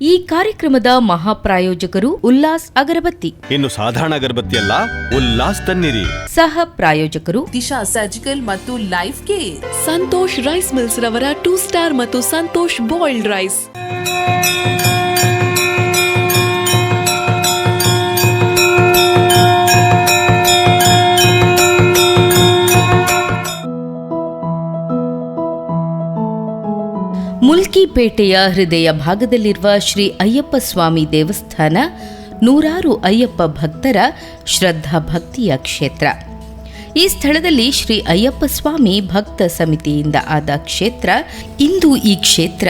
ಈ ಕಾರ್ಯಕ್ರಮದ ಮಹಾಪ್ರಾಯೋಜಕರು ಉಲ್ಲಾಸ್ ಅಗರಬತ್ತಿ. ಇನ್ನು ಸಾಧಾರಣ ಅಗರಬತ್ತಿ ಅಲ್ಲ, ಉಲ್ಲಾಸ್ ತನ್ನಿರಿ. ಸಹ ಪ್ರಾಯೋಜಕರು ದಿಶಾ ಸರ್ಜಿಕಲ್ ಮತ್ತು life care. Santosh rice mills ರವರ 2 ಸ್ಟಾರ್ ಮತ್ತು ಸಂತೋಷ್ ಬಾಯ್ಲ್ಡ್ ರೈಸ್. ಮುಲ್ಕಿಪೇಟೆಯ ಹೃದಯ ಭಾಗದಲ್ಲಿರುವ ಶ್ರೀ ಅಯ್ಯಪ್ಪ ಸ್ವಾಮಿ ದೇವಸ್ಥಾನ ನೂರಾರು ಅಯ್ಯಪ್ಪ ಭಕ್ತರ ಶ್ರದ್ಧಾ ಭಕ್ತಿಯ ಕ್ಷೇತ್ರ. ಈ ಸ್ಥಳದಲ್ಲಿ ಶ್ರೀ ಅಯ್ಯಪ್ಪ ಸ್ವಾಮಿ ಭಕ್ತ ಸಮಿತಿಯಿಂದ ಆದ ಕ್ಷೇತ್ರ. ಇಂದು ಈ ಕ್ಷೇತ್ರ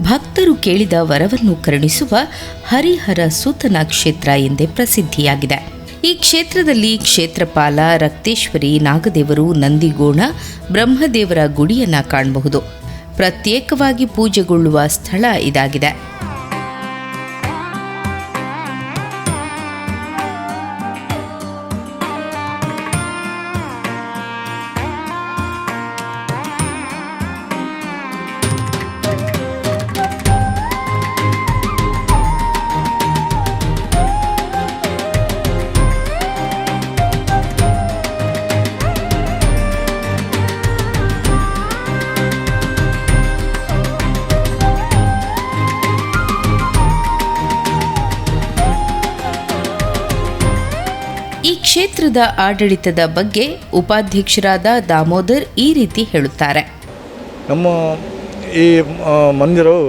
ಭಕ್ತರು ಕೇಳಿದ ವರವನ್ನು ಕರುಣಿಸುವ ಹರಿಹರ ಸೂತನ ಕ್ಷೇತ್ರ ಎಂದೇ ಪ್ರಸಿದ್ಧಿಯಾಗಿದೆ. ಈ ಕ್ಷೇತ್ರದಲ್ಲಿ ಕ್ಷೇತ್ರಪಾಲ, ರಕ್ತೇಶ್ವರಿ, ನಾಗದೇವರು, ನಂದಿಗೋಣ, ಬ್ರಹ್ಮದೇವರ ಗುಡಿಯನ್ನು ಕಾಣಬಹುದು. ಪ್ರತ್ಯೇಕವಾಗಿ ಪೂಜೆಗೊಳ್ಳುವ ಸ್ಥಳ ಇದಾಗಿದೆ. ಈ ಕ್ಷೇತ್ರದ ಆಡಳಿತದ ಬಗ್ಗೆ ಉಪಾಧ್ಯಕ್ಷರಾದ ದಾಮೋದರ್ ಈ ರೀತಿ ಹೇಳುತ್ತಾರೆ. ನಮ್ಮ ಈ ಮಂದಿರವು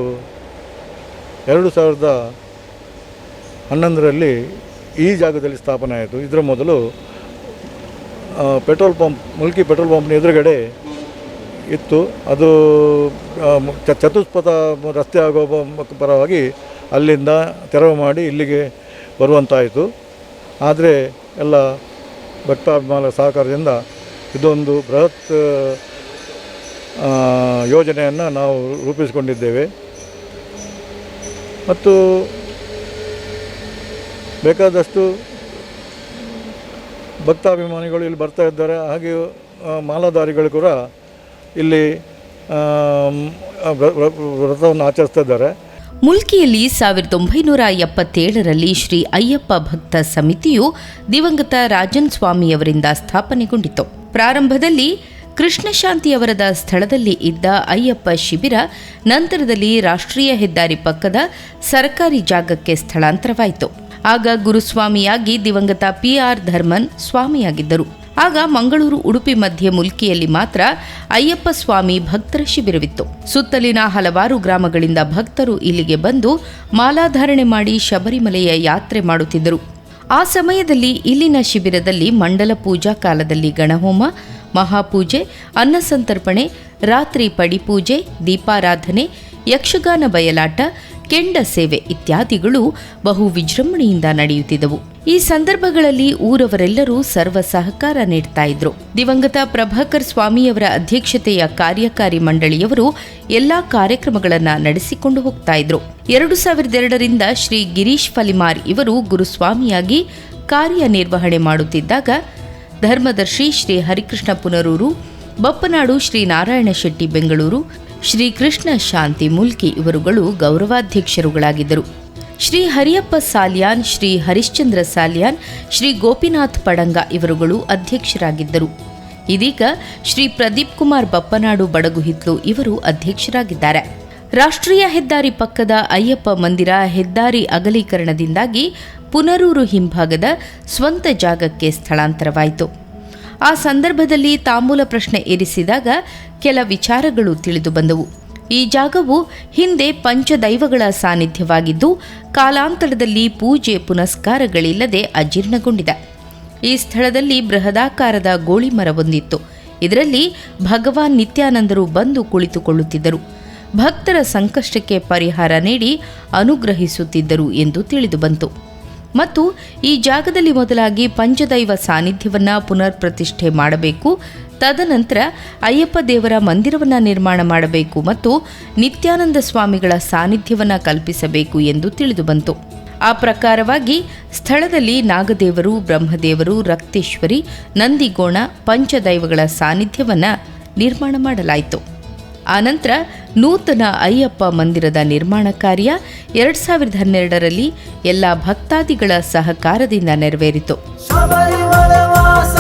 2011ರಲ್ಲಿ ಈ ಜಾಗದಲ್ಲಿ ಸ್ಥಾಪನೆ ಆಯಿತು. ಇದರ ಮೊದಲು ಪೆಟ್ರೋಲ್ ಪಂಪ್, ಮುಲ್ಕಿ ಪೆಟ್ರೋಲ್ ಪಂಪ್ನ ಎದುರುಗಡೆ ಇತ್ತು. ಅದು ಚತುಷ್ಪಥ ರಸ್ತೆ ಆಗೋ ಪರವಾಗಿ ಅಲ್ಲಿಂದ ತೆರವು ಮಾಡಿ ಇಲ್ಲಿಗೆ ಬರುವಂತಾಯಿತು. ಆದರೆ ಎಲ್ಲ ಭಕ್ತಾಭಿಮಾನ ಸಹಕಾರದಿಂದ ಇದೊಂದು ಬೃಹತ್ ಯೋಜನೆಯನ್ನು ನಾವು ರೂಪಿಸಿಕೊಂಡಿದ್ದೇವೆ. ಮತ್ತು ಬೇಕಾದಷ್ಟು ಭಕ್ತಾಭಿಮಾನಿಗಳು ಇಲ್ಲಿ ಬರ್ತಾ ಇದ್ದಾರೆ. ಹಾಗೆಯೇ ಮಾಲಾಧಾರಿಗಳು ಕೂಡ ಇಲ್ಲಿ ವ್ರತವನ್ನು ಆಚರಿಸ್ತಾ ಇದ್ದಾರೆ. ಮುಲ್ಕಿಯಲ್ಲಿ 1977ರಲ್ಲಿ ಶ್ರೀ ಅಯ್ಯಪ್ಪ ಭಕ್ತ ಸಮಿತಿಯು ದಿವಂಗತ ರಾಜನ್ ಸ್ವಾಮಿಯವರಿಂದ ಸ್ಥಾಪನೆಗೊಂಡಿತು. ಪ್ರಾರಂಭದಲ್ಲಿ ಕೃಷ್ಣಶಾಂತಿಯವರದ ಸ್ಥಳದಲ್ಲಿ ಇದ್ದ ಅಯ್ಯಪ್ಪ ಶಿಬಿರ ನಂತರದಲ್ಲಿ ರಾಷ್ಟ್ರೀಯ ಹೆದ್ದಾರಿ ಪಕ್ಕದ ಸರ್ಕಾರಿ ಜಾಗಕ್ಕೆ ಸ್ಥಳಾಂತರವಾಯಿತು. ಆಗ ಗುರುಸ್ವಾಮಿಯಾಗಿ ದಿವಂಗತ PR ಧರ್ಮನ್ ಸ್ವಾಮಿಯಾಗಿದ್ದರು. ಆಗ ಮಂಗಳೂರು, ಉಡುಪಿ ಮಧ್ಯೆ ಮುಲ್ಕಿಯಲ್ಲಿ ಮಾತ್ರ ಅಯ್ಯಪ್ಪ ಸ್ವಾಮಿ ಭಕ್ತರ ಶಿಬಿರವಿತ್ತು. ಸುತ್ತಲಿನ ಹಲವಾರು ಗ್ರಾಮಗಳಿಂದ ಭಕ್ತರು ಇಲ್ಲಿಗೆ ಬಂದು ಮಾಲಾಧಾರಣೆ ಮಾಡಿ ಶಬರಿಮಲೆಯ ಯಾತ್ರೆ ಮಾಡುತ್ತಿದ್ದರು. ಆ ಸಮಯದಲ್ಲಿ ಇಲ್ಲಿನ ಶಿಬಿರದಲ್ಲಿ ಮಂಡಲ ಪೂಜಾ ಕಾಲದಲ್ಲಿ ಗಣಹೋಮ, ಮಹಾಪೂಜೆ, ಅನ್ನಸಂತರ್ಪಣೆ, ರಾತ್ರಿ ಪಡಿಪೂಜೆ, ದೀಪಾರಾಧನೆ, ಯಕ್ಷಗಾನ ಬಯಲಾಟ, ಕೆಂಡ ಸೇವೆ ಇತ್ಯಾದಿಗಳು ಬಹು ವಿಜೃಂಭಣೆಯಿಂದ ನಡೆಯುತ್ತಿದ್ದವು. ಈ ಸಂದರ್ಭಗಳಲ್ಲಿ ಊರವರೆಲ್ಲರೂ ಸರ್ವ ಸಹಕಾರ ನೀಡ್ತಾ ಇದ್ರು. ದಿವಂಗತ ಪ್ರಭಾಕರ್ ಸ್ವಾಮಿಯವರ ಅಧ್ಯಕ್ಷತೆಯ ಕಾರ್ಯಕಾರಿ ಮಂಡಳಿಯವರು ಎಲ್ಲಾ ಕಾರ್ಯಕ್ರಮಗಳನ್ನು ನಡೆಸಿಕೊಂಡು ಹೋಗ್ತಾ ಇದ್ರು. 2002ರಿಂದ ಶ್ರೀ ಗಿರೀಶ್ ಫಲಿಮಾರ್ ಇವರು ಗುರುಸ್ವಾಮಿಯಾಗಿ ಕಾರ್ಯನಿರ್ವಹಣೆ ಮಾಡುತ್ತಿದ್ದಾಗ ಧರ್ಮದರ್ಶಿ ಶ್ರೀ ಹರಿಕೃಷ್ಣ ಪುನರೂರು, ಬಪ್ಪನಾಡು ಶ್ರೀ ನಾರಾಯಣ ಶೆಟ್ಟಿ ಬೆಂಗಳೂರು, ಶ್ರೀ ಕೃಷ್ಣ ಶಾಂತಿ ಮುಲ್ಕಿ ಇವರುಗಳು ಗೌರವಾಧ್ಯಕ್ಷರುಗಳಾಗಿದ್ದರು. ಶ್ರೀ ಹರಿಯಪ್ಪ ಸಾಲ್ಯಾನ್, ಶ್ರೀ ಹರಿಶ್ಚಂದ್ರ ಸಾಲ್ಯಾನ್, ಶ್ರೀ ಗೋಪಿನಾಥ್ ಪಡಂಗ ಇವರುಗಳು ಅಧ್ಯಕ್ಷರಾಗಿದ್ದರು. ಇದೀಗ ಶ್ರೀ ಪ್ರದೀಪ್ ಕುಮಾರ್ ಬಪ್ಪನಾಡು ಬಡಗುಹಿತ್ಲು ಇವರು ಅಧ್ಯಕ್ಷರಾಗಿದ್ದಾರೆ. ರಾಷ್ಟ್ರೀಯ ಹೆದ್ದಾರಿ ಪಕ್ಕದ ಅಯ್ಯಪ್ಪ ಮಂದಿರ ಹೆದ್ದಾರಿ ಅಗಲೀಕರಣದಿಂದಾಗಿ ಪುನರೂರು ಹಿಂಭಾಗದ ಸ್ವಂತ ಜಾಗಕ್ಕೆ ಸ್ಥಳಾಂತರವಾಯಿತು. ಆ ಸಂದರ್ಭದಲ್ಲಿ ತಾಂಬೂಲ ಪ್ರಶ್ನೆ ಇರಿಸಿದಾಗ ಕೆಲ ವಿಚಾರಗಳು ತಿಳಿದು ಬಂದವು. ಈ ಜಾಗವು ಹಿಂದೆ ಪಂಚದೈವಗಳ ಸಾನ್ನಿಧ್ಯವಾಗಿದ್ದು ಕಾಲಾಂತರದಲ್ಲಿ ಪೂಜೆ ಪುನಸ್ಕಾರಗಳಿಲ್ಲದೆ ಅಜೀರ್ಣಗೊಂಡಿದೆ. ಈ ಸ್ಥಳದಲ್ಲಿ ಬೃಹದಾಕಾರದ ಗೋಳಿ ಮರವೊಂದಿತ್ತು. ಇದರಲ್ಲಿ ಭಗವಾನ್ ನಿತ್ಯಾನಂದರು ಬಂದು ಕುಳಿತುಕೊಳ್ಳುತ್ತಿದ್ದರು. ಭಕ್ತರ ಸಂಕಷ್ಟಕ್ಕೆ ಪರಿಹಾರ ನೀಡಿ ಅನುಗ್ರಹಿಸುತ್ತಿದ್ದರು ಎಂದು ತಿಳಿದು ಬಂತು. ಮತ್ತು ಈ ಜಾಗದಲ್ಲಿ ಮೊದಲಾಗಿ ಪಂಚದೈವ ಸಾನ್ನಿಧ್ಯವನ್ನು ಪುನರ್ ಪ್ರತಿಷ್ಠೆ ಮಾಡಬೇಕು. ತದನಂತರ ಅಯ್ಯಪ್ಪ ದೇವರ ಮಂದಿರವನ್ನು ನಿರ್ಮಾಣ ಮಾಡಬೇಕು ಮತ್ತು ನಿತ್ಯಾನಂದ ಸ್ವಾಮಿಗಳ ಸಾನ್ನಿಧ್ಯವನ್ನು ಕಲ್ಪಿಸಬೇಕು ಎಂದು ತಿಳಿದು ಬಂತು. ಆ ಪ್ರಕಾರವಾಗಿ ಸ್ಥಳದಲ್ಲಿ ನಾಗದೇವರು, ಬ್ರಹ್ಮದೇವರು, ರಕ್ತೇಶ್ವರಿ, ನಂದಿಗೋಣ, ಪಂಚದೈವಗಳ ಸಾನ್ನಿಧ್ಯವನ್ನು ನಿರ್ಮಾಣ ಮಾಡಲಾಯಿತು. ಆನಂತರ ನೂತನ ಅಯ್ಯಪ್ಪ ಮಂದಿರದ ನಿರ್ಮಾಣ ಕಾರ್ಯ 2012ರಲ್ಲಿ ಎಲ್ಲ ಭಕ್ತಾದಿಗಳ ಸಹಕಾರದಿಂದ ನೆರವೇರಿತು. ಶಬರಿಮಲವಾಸ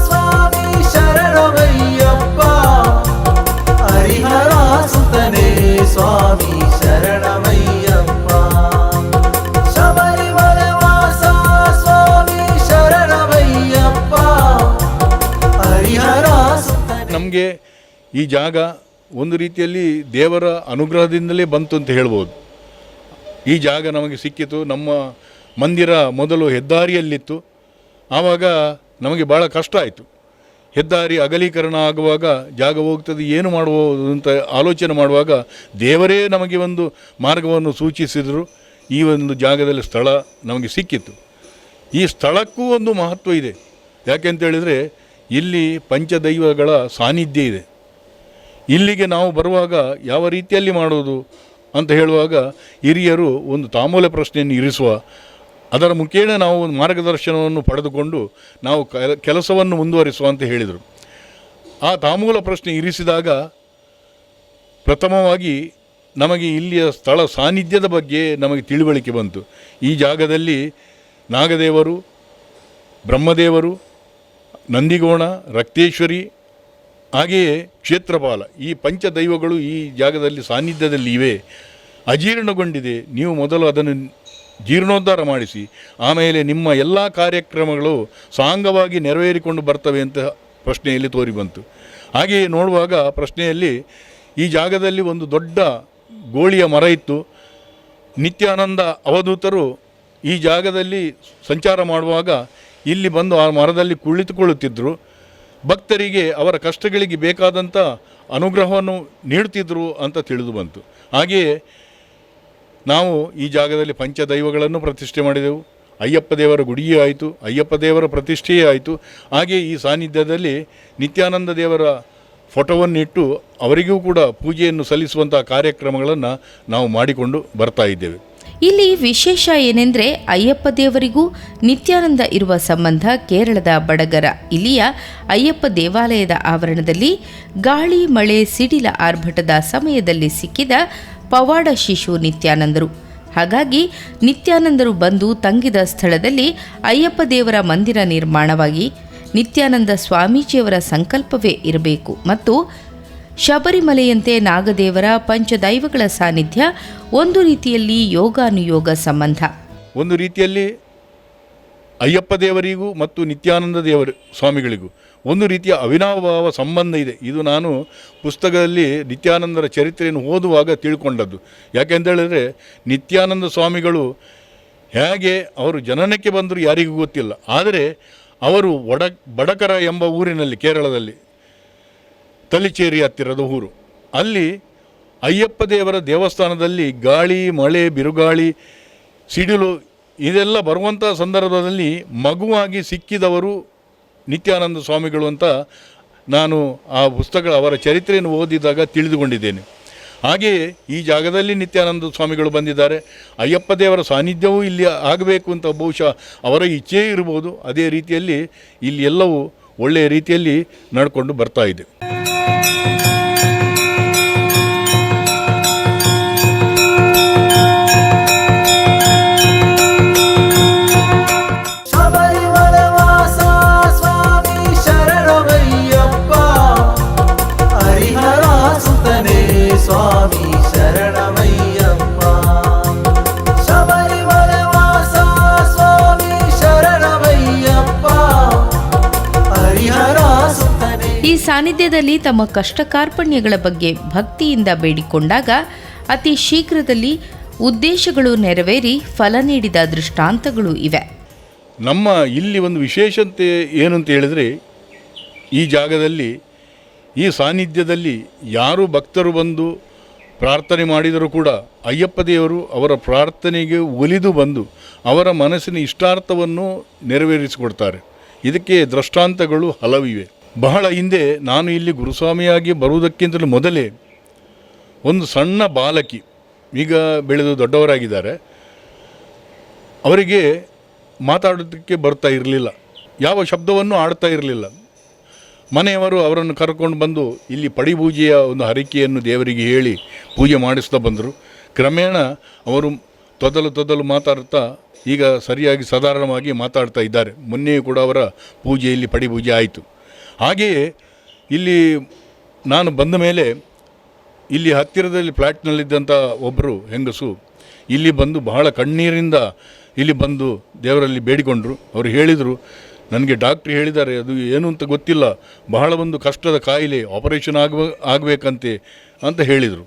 ಸ್ವಾಮಿ ಶರಣಮಯ್ಯಪ್ಪ, ಹರಿಹರ ಸುತನೇ ಸ್ವಾಮಿ ಶರಣಮಯ್ಯಪ್ಪ. ಶಬರಿಮಲವಾಸ ಸ್ವಾಮಿ ಶರಣಮಯ್ಯಪ್ಪ, ಹರಿಹರ ಸುತನೇ. ನಮಗೆ ಈ ಜಾಗ ಒಂದು ರೀತಿಯಲ್ಲಿ ದೇವರ ಅನುಗ್ರಹದಿಂದಲೇ ಬಂತು ಅಂತ ಹೇಳ್ಬೋದು. ಈ ಜಾಗ ನಮಗೆ ಸಿಕ್ಕಿತು. ನಮ್ಮ ಮಂದಿರ ಮೊದಲು ಹೆದ್ದಾರಿಯಲ್ಲಿತ್ತು. ಆವಾಗ ನಮಗೆ ಭಾಳ ಕಷ್ಟ ಆಯಿತು. ಹೆದ್ದಾರಿ ಅಗಲೀಕರಣ ಆಗುವಾಗ ಜಾಗ ಹೋಗ್ತದೆ, ಏನು ಮಾಡ್ಬೋದು ಅಂತ ಆಲೋಚನೆ ಮಾಡುವಾಗ ದೇವರೇ ನಮಗೆ ಒಂದು ಮಾರ್ಗವನ್ನು ಸೂಚಿಸಿದರು. ಈ ಒಂದು ಜಾಗದಲ್ಲಿ ಸ್ಥಳ ನಮಗೆ ಸಿಕ್ಕಿತ್ತು. ಈ ಸ್ಥಳಕ್ಕೂ ಒಂದು ಮಹತ್ವ ಇದೆ. ಯಾಕೆಂತೇಳಿದರೆ ಇಲ್ಲಿ ಪಂಚದೈವಗಳ ಸಾನ್ನಿಧ್ಯ ಇದೆ. ಇಲ್ಲಿಗೆ ನಾವು ಬರುವಾಗ ಯಾವ ರೀತಿಯಲ್ಲಿ ಮಾಡೋದು ಅಂತ ಹೇಳುವಾಗ ಹಿರಿಯರು ಒಂದು ತಾಂಬೂಲ ಪ್ರಶ್ನೆಯನ್ನು ಇರಿಸುವ, ಅದರ ಮುಖೇನ ನಾವು ಒಂದು ಮಾರ್ಗದರ್ಶನವನ್ನು ಪಡೆದುಕೊಂಡು ನಾವು ಕೆಲಸವನ್ನು ಮುಂದುವರಿಸುವ ಅಂತ ಹೇಳಿದರು. ಆ ತಾಂಬೂಲ ಪ್ರಶ್ನೆ ಇರಿಸಿದಾಗ ಪ್ರಥಮವಾಗಿ ನಮಗೆ ಇಲ್ಲಿಯ ಸ್ಥಳ ಸಾನ್ನಿಧ್ಯದ ಬಗ್ಗೆ ನಮಗೆ ತಿಳುವಳಿಕೆ ಬಂತು. ಈ ಜಾಗದಲ್ಲಿ ನಾಗದೇವರು, ಬ್ರಹ್ಮದೇವರು, ನಂದಿಗೋಣ, ರಕ್ತೇಶ್ವರಿ, ಹಾಗೆಯೇ ಕ್ಷೇತ್ರಪಾಲ, ಈ ಪಂಚದೈವಗಳು ಈ ಜಾಗದಲ್ಲಿ ಸಾನ್ನಿಧ್ಯದಲ್ಲಿ ಇವೆ. ಅಜೀರ್ಣಗೊಂಡಿದೆ, ನೀವು ಮೊದಲು ಅದನ್ನು ಜೀರ್ಣೋದ್ಧಾರ ಮಾಡಿಸಿ, ಆಮೇಲೆ ನಿಮ್ಮ ಎಲ್ಲ ಕಾರ್ಯಕ್ರಮಗಳು ಸಾಂಗವಾಗಿ ನೆರವೇರಿಕೊಂಡು ಬರ್ತವೆ ಅಂತ ಪ್ರಶ್ನೆಯಲ್ಲಿ ತೋರಿಬಂತು. ಹಾಗೆಯೇ ನೋಡುವಾಗ ಪ್ರಶ್ನೆಯಲ್ಲಿ ಈ ಜಾಗದಲ್ಲಿ ಒಂದು ದೊಡ್ಡ ಗೋಳಿಯ ಮರ ಇತ್ತು. ನಿತ್ಯಾನಂದ ಅವಧೂತರು ಈ ಜಾಗದಲ್ಲಿ ಸಂಚಾರ ಮಾಡುವಾಗ ಇಲ್ಲಿ ಬಂದು ಆ ಮರದಲ್ಲಿ ಕುಳಿತುಕೊಳ್ಳುತ್ತಿದ್ದರು. ಭಕ್ತರಿಗೆ ಅವರ ಕಷ್ಟಗಳಿಗೆ ಬೇಕಾದಂಥ ಅನುಗ್ರಹವನ್ನು ನೀಡುತ್ತಿದ್ದರು ಅಂತ ತಿಳಿದು ಬಂತು. ಹಾಗೆಯೇ ನಾವು ಈ ಜಾಗದಲ್ಲಿ ಪಂಚದೈವಗಳನ್ನು ಪ್ರತಿಷ್ಠೆ ಮಾಡಿದೆವು. ಅಯ್ಯಪ್ಪ ದೇವರ ಗುಡಿಯೇ ಆಯಿತು, ಅಯ್ಯಪ್ಪ ದೇವರ ಪ್ರತಿಷ್ಠೆಯೇ ಆಯಿತು. ಹಾಗೆಯೇ ಈ ಸಾನ್ನಿಧ್ಯದಲ್ಲಿ ನಿತ್ಯಾನಂದ ದೇವರ ಫೋಟೋವನ್ನಿಟ್ಟು ಅವರಿಗೂ ಕೂಡ ಪೂಜೆಯನ್ನು ಸಲ್ಲಿಸುವಂಥ ಕಾರ್ಯಕ್ರಮಗಳನ್ನು ನಾವು ಮಾಡಿಕೊಂಡು ಬರ್ತಾ ಇದ್ದೇವೆ. ಇಲ್ಲಿ ವಿಶೇಷ ಏನೆಂದರೆ ಅಯ್ಯಪ್ಪ ದೇವರಿಗೂ ನಿತ್ಯಾನಂದ ಇರುವ ಸಂಬಂಧ ಕೇರಳದ ಬಡಗರ ಇಲ್ಲಿಯ ಅಯ್ಯಪ್ಪ ದೇವಾಲಯದ ಆವರಣದಲ್ಲಿ ಗಾಳಿ ಮಳೆ ಸಿಡಿಲ ಆರ್ಭಟದ ಸಮಯದಲ್ಲಿ ಸಿಕ್ಕಿದ ಪವಾಡ ಶಿಶು ನಿತ್ಯಾನಂದರು. ಹಾಗಾಗಿ ನಿತ್ಯಾನಂದರು ಬಂದು ತಂಗಿದ ಸ್ಥಳದಲ್ಲಿ ಅಯ್ಯಪ್ಪ ದೇವರ ಮಂದಿರ ನಿರ್ಮಾಣವಾಗಿ ನಿತ್ಯಾನಂದ ಸ್ವಾಮೀಜಿಯವರ ಸಂಕಲ್ಪವೇ ಇರಬೇಕು ಮತ್ತು ಶಬರಿಮಲೆಯಂತೆ ನಾಗದೇವರ ಪಂಚದೈವಗಳ ಸಾನ್ನಿಧ್ಯ ಒಂದು ರೀತಿಯಲ್ಲಿ ಯೋಗಾನುಯೋಗ ಸಂಬಂಧ. ಒಂದು ರೀತಿಯಲ್ಲಿ ಅಯ್ಯಪ್ಪ ದೇವರಿಗೂ ಮತ್ತು ನಿತ್ಯಾನಂದ ದೇವರ ಸ್ವಾಮಿಗಳಿಗೂ ಒಂದು ರೀತಿಯ ಅವಿನಾಭಾವ ಸಂಬಂಧ ಇದೆ. ಇದು ನಾನು ಪುಸ್ತಕದಲ್ಲಿ ನಿತ್ಯಾನಂದರ ಚರಿತ್ರೆಯನ್ನು ಓದುವಾಗ ತಿಳ್ಕೊಂಡದ್ದು. ಯಾಕೆಂತೇಳಿದರೆ ನಿತ್ಯಾನಂದ ಸ್ವಾಮಿಗಳು ಹೇಗೆ ಅವರು ಜನನಕ್ಕೆ ಬಂದರೂ ಯಾರಿಗೂ ಗೊತ್ತಿಲ್ಲ. ಆದರೆ ಅವರು ಬಡಕರ ಎಂಬ ಊರಿನಲ್ಲಿ, ಕೇರಳದಲ್ಲಿ ತಲಿಚೇರಿ ಹತ್ತಿರದ ಊರು, ಅಲ್ಲಿ ಅಯ್ಯಪ್ಪ ದೇವರ ದೇವಸ್ಥಾನದಲ್ಲಿ ಗಾಳಿ ಮಳೆ ಬಿರುಗಾಳಿ ಸಿಡಿಲು ಇದೆಲ್ಲ ಬರುವಂಥ ಸಂದರ್ಭದಲ್ಲಿ ಮಗುವಾಗಿ ಸಿಕ್ಕಿದವರು ನಿತ್ಯಾನಂದ ಸ್ವಾಮಿಗಳು ಅಂತ ನಾನು ಆ ಪುಸ್ತಕ ಅವರ ಚರಿತ್ರೆಯನ್ನು ಓದಿದಾಗ ತಿಳಿದುಕೊಂಡಿದ್ದೇನೆ. ಹಾಗೆಯೇ ಈ ಜಾಗದಲ್ಲಿ ನಿತ್ಯಾನಂದ ಸ್ವಾಮಿಗಳು ಬಂದಿದ್ದಾರೆ. ಅಯ್ಯಪ್ಪ ದೇವರ ಸಾನ್ನಿಧ್ಯವೂ ಇಲ್ಲಿ ಆಗಬೇಕು ಅಂತ ಬಹುಶಃ ಅವರ ಇಚ್ಛೆ ಇರ್ಬೋದು. ಅದೇ ರೀತಿಯಲ್ಲಿ ಇಲ್ಲಿ ಎಲ್ಲವೂ ಒಳ್ಳೆಯ ರೀತಿಯಲ್ಲಿ ನಡ್ಕೊಂಡು ಬರ್ತಾ ಇದೆ. ಶಬರಿಮಲವಾಸ ಸ್ವಾಮಿ ಶರಣಮಯ್ಯಪ್ಪ, ಹರಿಹರ ಸುತನೇ ಸ್ವಾಮಿ ಶರಣಮಯ್ಯಪ್ಪ. ಶಬರಿಮಲವಾಸ ಸ್ವಾಮಿ ಶರಣಮಯ್ಯಪ್ಪ, ಹರಿಹರ ಸುತನೇ. ಈ ಸಾನ್ನಿಧ್ಯದಲ್ಲಿ ತಮ್ಮ ಕಷ್ಟ ಕಾರ್ಪಣ್ಯಗಳ ಬಗ್ಗೆ ಭಕ್ತಿಯಿಂದ ಬೇಡಿಕೊಂಡಾಗ ಅತಿ ಶೀಘ್ರದಲ್ಲಿ ಉದ್ದೇಶಗಳು ನೆರವೇರಿ ಫಲ ನೀಡಿದ ದೃಷ್ಟಾಂತಗಳು ಇವೆ. ನಮ್ಮ ಇಲ್ಲಿ ಒಂದು ವಿಶೇಷತೆ ಏನು ಅಂತ ಹೇಳಿದರೆ, ಈ ಜಾಗದಲ್ಲಿ ಈ ಸಾನ್ನಿಧ್ಯದಲ್ಲಿ ಯಾರು ಭಕ್ತರು ಬಂದು ಪ್ರಾರ್ಥನೆ ಮಾಡಿದರೂ ಕೂಡ ಅಯ್ಯಪ್ಪ ದೇವರು ಅವರ ಪ್ರಾರ್ಥನೆಗೆ ಒಲಿದು ಬಂದು ಅವರ ಮನಸ್ಸಿನ ಇಷ್ಟಾರ್ಥವನ್ನು ನೆರವೇರಿಸಿಕೊಡ್ತಾರೆ. ಇದಕ್ಕೆ ದೃಷ್ಟಾಂತಗಳು ಹಲವಿವೆ. ಬಹಳ ಹಿಂದೆ ನಾನು ಇಲ್ಲಿ ಗುರುಸ್ವಾಮಿಯಾಗಿ ಬರುವುದಕ್ಕಿಂತಲೂ ಮೊದಲೇ ಒಂದು ಸಣ್ಣ ಬಾಲಕಿ, ಈಗ ಬೆಳೆದು ದೊಡ್ಡವರಾಗಿದ್ದಾರೆ, ಅವರಿಗೆ ಮಾತಾಡೋದಕ್ಕೆ ಬರ್ತಾ ಇರಲಿಲ್ಲ, ಯಾವ ಶಬ್ದವನ್ನು ಆಡ್ತಾ ಇರಲಿಲ್ಲ. ಮನೆಯವರು ಅವರನ್ನು ಕರ್ಕೊಂಡು ಬಂದು ಇಲ್ಲಿ ಪಡಿಪೂಜೆಯ ಒಂದು ಹರಕೆಯನ್ನು ದೇವರಿಗೆ ಹೇಳಿ ಪೂಜೆ ಮಾಡಿಸ್ತಾ ಬಂದರು. ಕ್ರಮೇಣ ಅವರು ತೊದಲು ಮಾತಾಡ್ತಾ ಈಗ ಸರಿಯಾಗಿ ಸಾಧಾರಣವಾಗಿ ಮಾತಾಡ್ತಾ ಇದ್ದಾರೆ. ಮೊನ್ನೆಯೂ ಕೂಡ ಅವರ ಪೂಜೆಯಲ್ಲಿ ಪಡಿಪೂಜೆ ಆಯಿತು. ಹಾಗೆಯೇ ಇಲ್ಲಿ ನಾನು ಬಂದ ಮೇಲೆ ಇಲ್ಲಿ ಹತ್ತಿರದಲ್ಲಿ ಫ್ಲ್ಯಾಟ್ನಲ್ಲಿದ್ದಂಥ ಒಬ್ಬರು ಹೆಂಗಸು ಇಲ್ಲಿ ಬಂದು ಬಹಳ ಕಣ್ಣೀರಿಂದ ಇಲ್ಲಿ ಬಂದು ದೇವರಲ್ಲಿ ಬೇಡಿಕೊಂಡರು. ಅವರು ಹೇಳಿದರು, ನನಗೆ ಡಾಕ್ಟ್ರು ಹೇಳಿದ್ದಾರೆ, ಅದು ಏನು ಅಂತ ಗೊತ್ತಿಲ್ಲ, ಬಹಳ ಒಂದು ಕಷ್ಟದ ಕಾಯಿಲೆ, ಆಪರೇಷನ್ ಆಗಬೇಕಂತೆ ಅಂತ ಹೇಳಿದರು.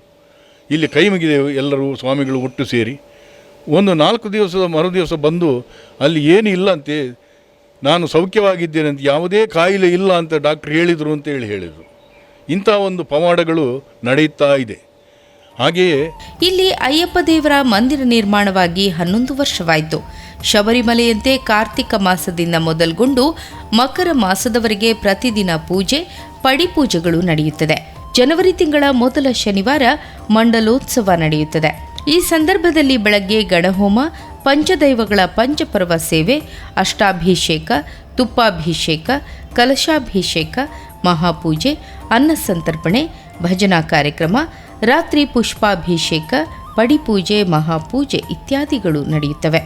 ಇಲ್ಲಿ ಕೈ ಮುಗಿದೆವು ಎಲ್ಲರೂ ಸ್ವಾಮಿಗಳು ಒಟ್ಟು ಸೇರಿ. ಒಂದು 4 ದಿವಸದ ಮರುದಿವಸ ಬಂದು ಅಲ್ಲಿ ಏನು ಇಲ್ಲ ಅಂತೆ, ನಾನು ಸೌಖ್ಯವಾಗಿದ್ದೇನೆ ಅಂತ, ಯಾವುದೇ ಕಾಯಿಲೆ ಇಲ್ಲ ಅಂತ ಡಾಕ್ಟ್ರು ಹೇಳಿದರು ಅಂತೇಳಿ ಹೇಳಿದರು. ಇಂಥ ಒಂದು ಪವಾಡಗಳು ನಡೆಯುತ್ತಾ ಇದೆ. ಹಾಗೆಯೇ ಇಲ್ಲಿ ಅಯ್ಯಪ್ಪ ದೇವರ ಮಂದಿರ ನಿರ್ಮಾಣವಾಗಿ 11 ವರ್ಷವಾಯಿತು. ಶಬರಿಮಲೆಯಂತೆ ಕಾರ್ತಿಕ ಮಾಸದಿಂದ ಮೊದಲುಗೊಂಡು ಮಕರ ಮಾಸದವರೆಗೆ ಪ್ರತಿದಿನ ಪೂಜೆ, ಪಡಿಪೂಜೆಗಳು ನಡೆಯುತ್ತದೆ. ಜನವರಿ ತಿಂಗಳ ಮೊದಲ ಶನಿವಾರ ಮಂಡಲೋತ್ಸವ ನಡೆಯುತ್ತದೆ. ಈ ಸಂದರ್ಭದಲ್ಲಿ ಬೆಳಗ್ಗೆ ಗಣಹೋಮ, ಪಂಚದೈವಗಳ ಪಂಚಪರ್ವ ಸೇವೆ, ಅಷ್ಟಾಭಿಷೇಕ, ತುಪ್ಪಾಭಿಷೇಕ, ಕಲಶಾಭಿಷೇಕ, ಮಹಾಪೂಜೆ, ಅನ್ನಸಂತರ್ಪಣೆ, ಭಜನಾ ಕಾರ್ಯಕ್ರಮ, ರಾತ್ರಿ ಪುಷ್ಪಾಭಿಷೇಕ, ಪಡಿಪೂಜೆ, ಮಹಾಪೂಜೆ ಇತ್ಯಾದಿಗಳು ನಡೆಯುತ್ತವೆ.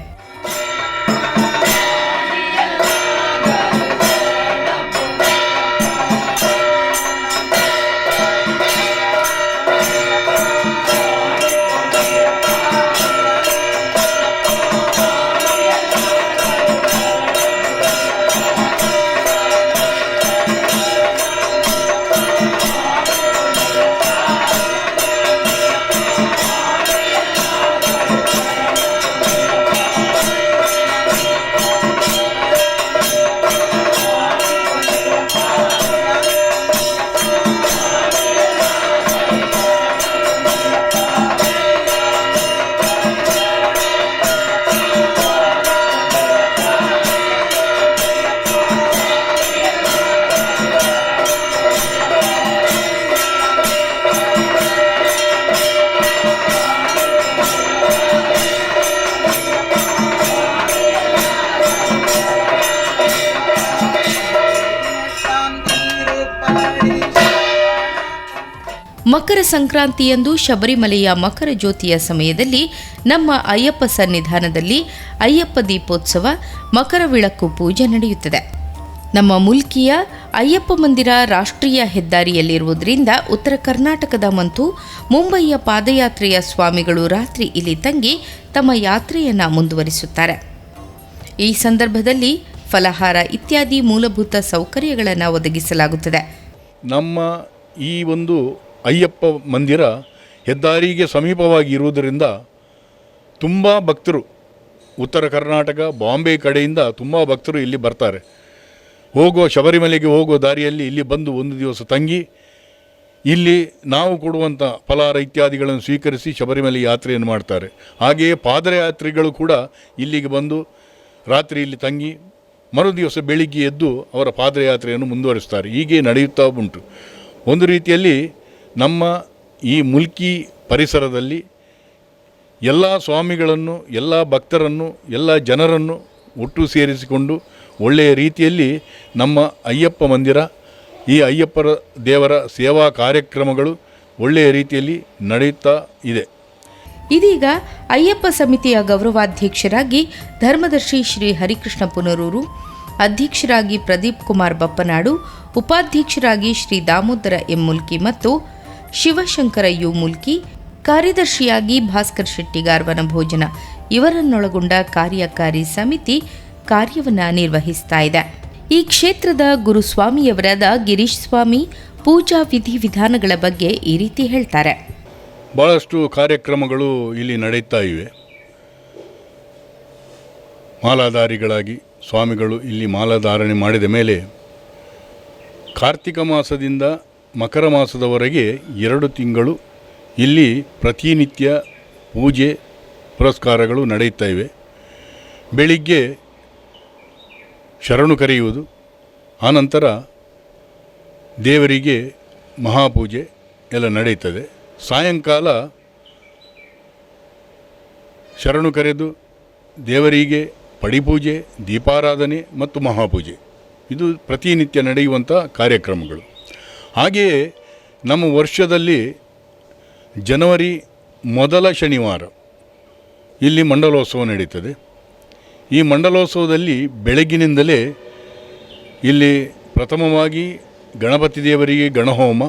ಮಕರ ಸಂಕ್ರಾಂತಿಯಂದು ಶಬರಿಮಲೆಯ ಮಕರ ಜ್ಯೋತಿಯ ಸಮಯದಲ್ಲಿ ನಮ್ಮ ಅಯ್ಯಪ್ಪ ಸನ್ನಿಧಾನದಲ್ಲಿ ಅಯ್ಯಪ್ಪ ದೀಪೋತ್ಸವ, ಮಕರ ವಿಳಕ್ಕು ಪೂಜೆ ನಡೆಯುತ್ತದೆ. ನಮ್ಮ ಮುಲ್ಕಿಯ ಅಯ್ಯಪ್ಪ ಮಂದಿರ ರಾಷ್ಟ್ರೀಯ ಹೆದ್ದಾರಿಯಲ್ಲಿರುವುದರಿಂದ ಉತ್ತರ ಕರ್ನಾಟಕದ ಮತ್ತು ಮುಂಬಯಿಯ ಪಾದಯಾತ್ರೆಯ ಸ್ವಾಮಿಗಳು ರಾತ್ರಿ ಇಲ್ಲಿ ತಂಗಿ ತಮ್ಮ ಯಾತ್ರೆಯನ್ನು ಮುಂದುವರಿಸುತ್ತಾರೆ. ಈ ಸಂದರ್ಭದಲ್ಲಿ ಫಲಹಾರ ಇತ್ಯಾದಿ ಮೂಲಭೂತ ಸೌಕರ್ಯಗಳನ್ನು ಒದಗಿಸಲಾಗುತ್ತದೆ. ನಮ್ಮ ಈ ಒಂದು ಅಯ್ಯಪ್ಪ ಮಂದಿರ ಹೆದ್ದಾರಿಗೆ ಸಮೀಪವಾಗಿ ಇರುವುದರಿಂದ ತುಂಬ ಭಕ್ತರು ಉತ್ತರ ಕರ್ನಾಟಕ, ಬಾಂಬೆ ಕಡೆಯಿಂದ ತುಂಬ ಭಕ್ತರು ಇಲ್ಲಿ ಬರ್ತಾರೆ. ಶಬರಿಮಲೆಗೆ ಹೋಗೋ ದಾರಿಯಲ್ಲಿ ಇಲ್ಲಿ ಬಂದು ಒಂದು ದಿವಸ ತಂಗಿ ಇಲ್ಲಿ ನಾವು ಕೊಡುವಂಥ ಫಲಹಾರ ಇತ್ಯಾದಿಗಳನ್ನು ಸ್ವೀಕರಿಸಿ ಶಬರಿಮಲೆ ಯಾತ್ರೆಯನ್ನು ಮಾಡ್ತಾರೆ. ಹಾಗೆಯೇ ಪಾದಯಾತ್ರಿಗಳು ಕೂಡ ಇಲ್ಲಿಗೆ ಬಂದು ರಾತ್ರಿ ಇಲ್ಲಿ ತಂಗಿ ಮರುದಿವಸ ಬೆಳಿಗ್ಗೆ ಎದ್ದು ಅವರ ಪಾದಯಾತ್ರೆಯನ್ನು ಮುಂದುವರಿಸ್ತಾರೆ. ಹೀಗೆ ನಡೆಯುತ್ತಾ ಉಂಟು. ಒಂದು ರೀತಿಯಲ್ಲಿ ನಮ್ಮ ಈ ಮುಲ್ಕಿ ಪರಿಸರದಲ್ಲಿ ಎಲ್ಲ ಸ್ವಾಮಿಗಳನ್ನು, ಎಲ್ಲ ಭಕ್ತರನ್ನು, ಎಲ್ಲ ಜನರನ್ನು ಒಟ್ಟು ಸೇರಿಸಿಕೊಂಡು ಒಳ್ಳೆಯ ರೀತಿಯಲ್ಲಿ ನಮ್ಮ ಅಯ್ಯಪ್ಪ ಮಂದಿರ, ಈ ಅಯ್ಯಪ್ಪರ ದೇವರ ಸೇವಾ ಕಾರ್ಯಕ್ರಮಗಳು ಒಳ್ಳೆಯ ರೀತಿಯಲ್ಲಿ ನಡೆಯುತ್ತಾ ಇದೆ. ಇದೀಗ ಅಯ್ಯಪ್ಪ ಸಮಿತಿಯ ಗೌರವಾಧ್ಯಕ್ಷರಾಗಿ ಧರ್ಮದರ್ಶಿ ಶ್ರೀ ಹರಿಕೃಷ್ಣ ಪುನರೂರು, ಅಧ್ಯಕ್ಷರಾಗಿ ಪ್ರದೀಪ್ ಕುಮಾರ್ ಬಪ್ಪನಾಡು, ಉಪಾಧ್ಯಕ್ಷರಾಗಿ ಶ್ರೀ ದಾಮೋದರ ಎಂ ಮುಲ್ಕಿ ಮತ್ತು ಶಿವಶಂಕರ ಯು ಮುಲ್ಕಿ, ಕಾರ್ಯದರ್ಶಿಯಾಗಿ ಭಾಸ್ಕರ್ ಶೆಟ್ಟಿಗಾರ್ ವನಭೋಜನ ಇವರನ್ನೊಳಗೊಂಡ ಕಾರ್ಯಕಾರಿ ಸಮಿತಿ ಕಾರ್ಯವನ್ನು ನಿರ್ವಹಿಸ್ತಾ ಇದೆ. ಈ ಕ್ಷೇತ್ರದ ಗುರುಸ್ವಾಮಿಯವರಾದ ಗಿರೀಶ್ ಸ್ವಾಮಿ ಪೂಜಾ ವಿಧಿವಿಧಾನಗಳ ಬಗ್ಗೆ ಈ ರೀತಿ ಹೇಳ್ತಾರೆ. ಭಾಳಷ್ಟು ಕಾರ್ಯಕ್ರಮಗಳು ಇಲ್ಲಿ ನಡೆಯುತ್ತಾ ಇವೆ. ಮಾಲಾಧಾರಿಗಳಾಗಿ ಸ್ವಾಮಿಗಳು ಇಲ್ಲಿ ಮಾಲಾಧಾರಣೆ ಮಾಡಿದ ಮೇಲೆ ಕಾರ್ತಿಕ ಮಾಸದಿಂದ ಮಕರ ಮಾಸದವರೆಗೆ 2 ತಿಂಗಳು ಇಲ್ಲಿ ಪ್ರತಿನಿತ್ಯ ಪೂಜೆ ಪುರಸ್ಕಾರಗಳು ನಡೆಯುತ್ತಾ ಇವೆ. ಬೆಳಿಗ್ಗೆ ಶರಣು ಕರೆಯುವುದು, ಆನಂತರ ದೇವರಿಗೆ ಮಹಾಪೂಜೆ ಎಲ್ಲ ನಡೆಯುತ್ತದೆ. ಸಾಯಂಕಾಲ ಶರಣು ಕರೆದು ದೇವರಿಗೆ ಪಡಿಪೂಜೆ, ದೀಪಾರಾಧನೆ ಮತ್ತು ಮಹಾಪೂಜೆ ಇದು ಪ್ರತಿನಿತ್ಯ ನಡೆಯುವಂಥ ಕಾರ್ಯಕ್ರಮಗಳು. ಹಾಗೆಯೇ ನಮ್ಮ ವರ್ಷದಲ್ಲಿ ಜನವರಿ ಮೊದಲ ಶನಿವಾರ ಇಲ್ಲಿ ಮಂಡಲೋತ್ಸವ ನಡೀತದೆ. ಈ ಮಂಡಲೋತ್ಸವದಲ್ಲಿ ಬೆಳಗ್ಗಿನಿಂದಲೇ ಇಲ್ಲಿ ಪ್ರಥಮವಾಗಿ ಗಣಪತಿ ದೇವರಿಗೆ ಗಣಹೋಮ,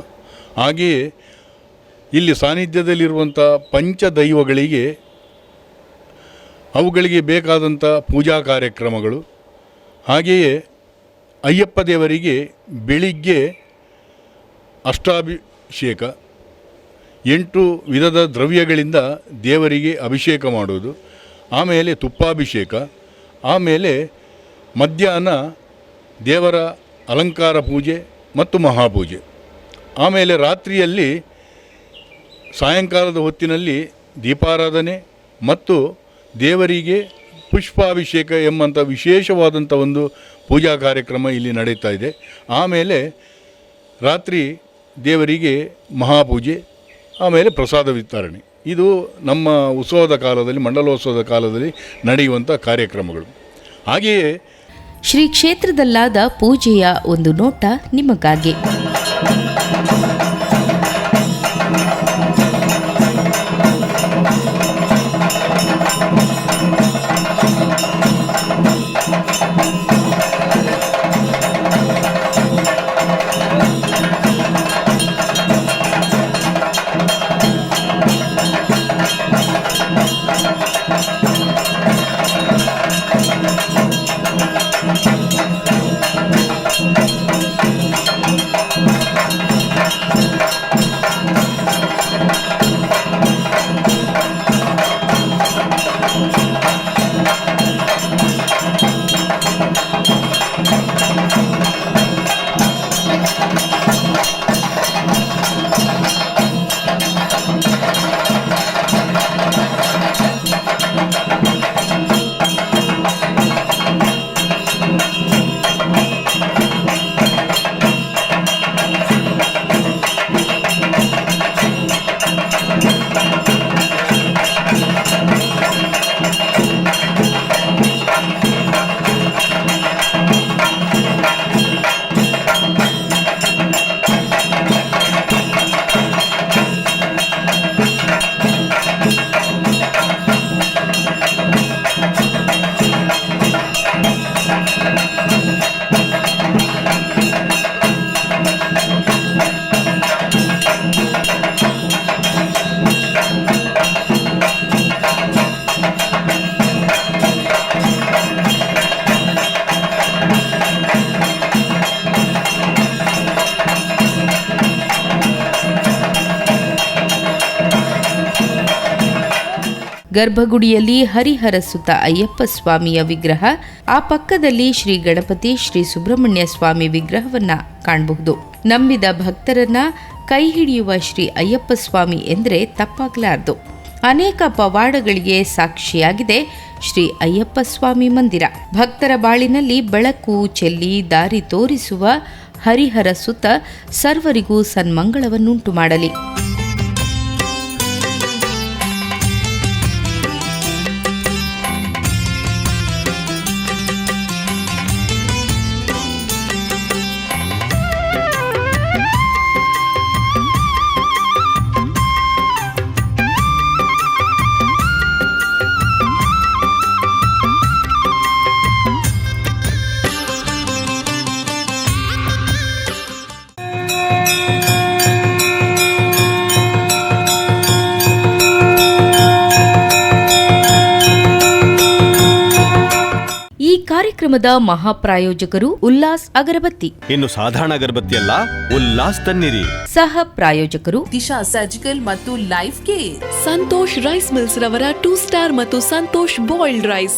ಹಾಗೆಯೇ ಇಲ್ಲಿ ಸಾನ್ನಿಧ್ಯದಲ್ಲಿರುವಂಥ ಪಂಚದೈವಗಳಿಗೆ ಅವುಗಳಿಗೆ ಬೇಕಾದಂಥ ಪೂಜಾ ಕಾರ್ಯಕ್ರಮಗಳು, ಹಾಗೆಯೇ ಅಯ್ಯಪ್ಪ ದೇವರಿಗೆ ಬೆಳಿಗ್ಗೆ ಅಷ್ಟಾಭಿಷೇಕ, 8 ವಿಧದ ದ್ರವ್ಯಗಳಿಂದ ದೇವರಿಗೆ ಅಭಿಷೇಕ ಮಾಡುವುದು, ಆಮೇಲೆ ತುಪ್ಪಾಭಿಷೇಕ, ಆಮೇಲೆ ಮಧ್ಯಾಹ್ನ ದೇವರ ಅಲಂಕಾರ ಪೂಜೆ ಮತ್ತು ಮಹಾಪೂಜೆ, ಆಮೇಲೆ ರಾತ್ರಿಯಲ್ಲಿ ಸಾಯಂಕಾಲದ ಹೊತ್ತಿನಲ್ಲಿ ದೀಪಾರಾಧನೆ ಮತ್ತು ದೇವರಿಗೆ ಪುಷ್ಪಾಭಿಷೇಕ ಎಂಬಂಥ ವಿಶೇಷವಾದಂಥ ಒಂದು ಪೂಜಾ ಕಾರ್ಯಕ್ರಮ ಇಲ್ಲಿ ನಡೀತಾ ಇದೆ. ಆಮೇಲೆ ರಾತ್ರಿ ದೇವರಿಗೆ ಮಹಾಪೂಜೆ, ಆಮೇಲೆ ಪ್ರಸಾದ ವಿತರಣೆ. ಇದು ನಮ್ಮ ಉತ್ಸವದ ಕಾಲದಲ್ಲಿ, ಮಂಡಲೋತ್ಸವದ ಕಾಲದಲ್ಲಿ ನಡೆಯುವಂಥ ಕಾರ್ಯಕ್ರಮಗಳು. ಹಾಗೆಯೇ ಶ್ರೀ ಕ್ಷೇತ್ರದಲ್ಲಾದ ಪೂಜೆಯ ಒಂದು ನೋಟ ನಿಮಗಾಗಿ. ಗರ್ಭಗುಡಿಯಲ್ಲಿ ಹರಿಹರ ಸುತ ಅಯ್ಯಪ್ಪ ಸ್ವಾಮಿಯ ವಿಗ್ರಹ, ಆ ಪಕ್ಕದಲ್ಲಿ ಶ್ರೀ ಗಣಪತಿ, ಶ್ರೀ ಸುಬ್ರಹ್ಮಣ್ಯ ಸ್ವಾಮಿ ವಿಗ್ರಹವನ್ನ ಕಾಣಬಹುದು. ನಂಬಿದ ಭಕ್ತರನ್ನ ಕೈ ಹಿಡಿಯುವ ಶ್ರೀ ಅಯ್ಯಪ್ಪ ಸ್ವಾಮಿ ಎಂದರೆ ತಪ್ಪಾಗಲಾರದು. ಅನೇಕ ಪವಾಡಗಳಿಗೆ ಸಾಕ್ಷಿಯಾಗಿದೆ ಶ್ರೀ ಅಯ್ಯಪ್ಪ ಸ್ವಾಮಿ ಮಂದಿರ. ಭಕ್ತರ ಬಾಳಿನಲ್ಲಿ ಬೆಳಕು ಚೆಲ್ಲಿ ದಾರಿ ತೋರಿಸುವ ಹರಿಹರ ಸುತ ಸರ್ವರಿಗೂ ಸನ್ಮಂಗಳವನ್ನುಂಟು ಮಾಡಲಿ. ಕಾರ್ಯಕ್ರಮದ ಮಹಾಪ್ರಾಯೋಜಕರು ಉಲ್ಲಾಸ್ ಅಗರಬತ್ತಿ. ಇನ್ನು ಸಾಧಾರಣ ಅಗರಬತ್ತಿ ಅಲ್ಲ, ಉಲ್ಲಾಸ್ ತನ್ನಿರಿ. ಸಹ ಪ್ರಾಯೋಜಕರು ದಿಶಾ ಸರ್ಜಿಕಲ್ ಮತ್ತು life care. Santosh rice mills ರವರ 2 ಸ್ಟಾರ್ ಮತ್ತು ಸಂತೋಷ್ ಬಾಯ್ಲ್ಡ್ ರೈಸ್.